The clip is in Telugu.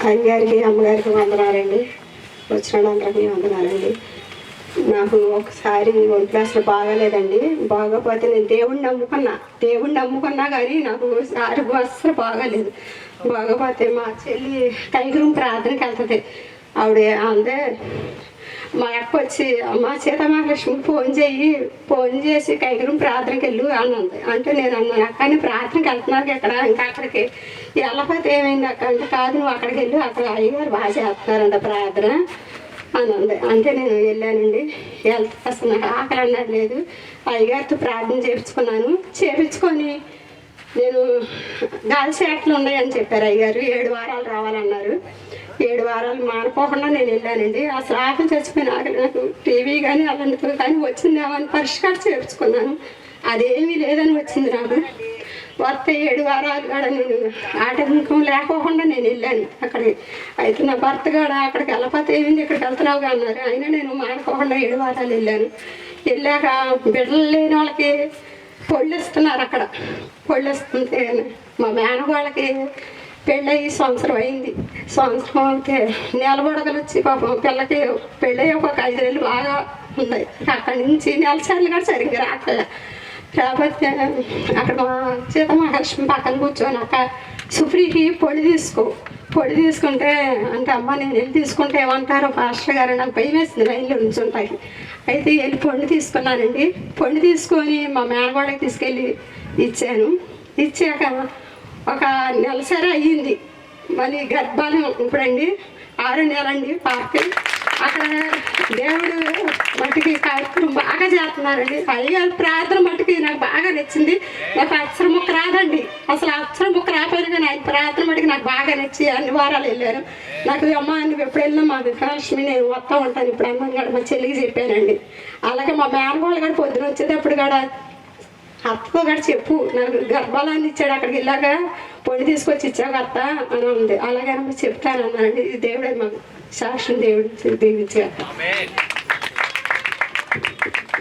అయ్యగారికి అమ్మగారికి వందనాలండి. వచ్చిన అందరికీ వందనాలండి. నాకు ఒకసారి ఒంట్లో అసలు బాగాలేదండి. బాగోపోతే నేను దేవుణ్ణి నమ్ముకున్నా కానీ నాకు ఆరోగ్యం అస్సలు బాగాలేదు. బాగోపోతే మా చెల్లి కైగురం ప్రార్థనకి వెళ్తుంది. ఆవిడ అందే మా అక్క వచ్చి మా సీతామహాలక్ష్మికి ఫోన్ చేసి కైగురం ప్రార్థనకి వెళ్ళు అన్నది. అంటే నేను అన్నాను, అక్కని ప్రార్థనకి వెళ్తున్నాను ఇక్కడ, ఇంకా అక్కడికి వెళ్ళకపోతే ఏమైంది అక్క అంటే, కాదు నువ్వు అక్కడికి వెళ్ళు, అక్కడ అయ్యగారు బాగా చేస్తున్నారంట ప్రార్థన అని అంది. అంటే నేను వెళ్ళానండి. వెళ్తే అసలు నాకు ఆకలి అన్నది లేదు. అయ్యగారితో ప్రార్థన చేపించుకొని నేను గాలి శాఖలు ఉన్నాయని చెప్పారు అయ్యగారు. 7 వారాలు రావాలన్నారు. 7 వారాలు మానుకోకుండా నేను వెళ్ళానండి. అసలు ఆకలి చచ్చిపోయిన ఆకలి నాకు టీవీ కానీ అలాంటివి కానీ వచ్చిందేమని పరిష్కారం చేర్చుకున్నాను. అదేమీ లేదని వచ్చింది నాకు. వస్తే 7 వారాలు కూడా నేను ఆటంకం లేకోకుండా నేను వెళ్ళాను అక్కడికి. అయితే నా భర్త కూడా అక్కడికి వెళ్ళకపోతే ఏమింది ఇక్కడికి వెళ్తున్నావుగా అన్నారు. అయినా నేను మానుకోకుండా 7 వారాలు వెళ్ళాను. వెళ్ళాక బిడ్డలు లేని వాళ్ళకి పొళ్ళు ఇస్తున్నారు. అక్కడ పొళ్ళు ఇస్తుంటే మా మేనగోళ్ళకి పెళ్ళయి సంవత్సరం అయింది. సంవత్సరం అయితే నెలబొడగలు వచ్చి పాపం పిల్లకి పెళ్ళయి ఒక 5 నెలలు బాగా ఉన్నాయి. అక్కడి నుంచి నెలసార్లు కూడా సరిగ్గా రాట్లే. కాబట్టి అక్కడ మా సీతామహాలక్ష్మి పక్కన కూర్చొని అక్క సుప్రీకి పొడి తీసుకుంటే అంటే అమ్మ నేను వెళ్ళి తీసుకుంటే ఏమంటారో పాస్టర్ గారు, నాకు భయం వేస్తుంది లైన్లో నుంచుంటాయి. అయితే వెళ్ళి పొడి తీసుకున్నానండి. పొడి తీసుకొని మా మేనగోడకి తీసుకెళ్ళి ఇచ్చాను. ఇచ్చాక ఒక నెలసరి అయ్యింది. మళ్ళీ గర్భాలు ఇప్పుడండి 6 నెలండి పార్క్. అక్కడ దేవుడు మట్టికి కార్యక్రమం బాగా చేస్తున్నారండి. అయ్యగారు ప్రార్థన మట్టికి నాకు బాగా నచ్చింది. నాకు అక్షర ముక్క రాదండి, అసలు అక్షర ముక్క రాపోయినా కానీ ఆయన ప్రార్థన మట్టికి నాకు బాగా నచ్చి అన్ని వారాలు వెళ్ళాను. నాకు అమ్మ నువ్వు ఎప్పుడు వెళ్ళినా మా వికాలక్ష్మి నేను వస్తూ ఉంటాను ఇప్పుడు అమ్మ కూడా మా చెల్లికి చెప్పానండి. అలాగే మా మేనగోళ్ళు కూడా పొద్దున వచ్చేటప్పుడు కూడా అత్తతో కూడా చెప్పు, నాకు గర్భాలన్నీ ఇచ్చాడు అక్కడికి వెళ్ళాక పొడి తీసుకొచ్చి ఇచ్చావు అత్త అని ఉంది. అలాగే చెప్తాను అన్నానండి. దేవుడే మాకు సాక్షి దేవుడు దీవించారు.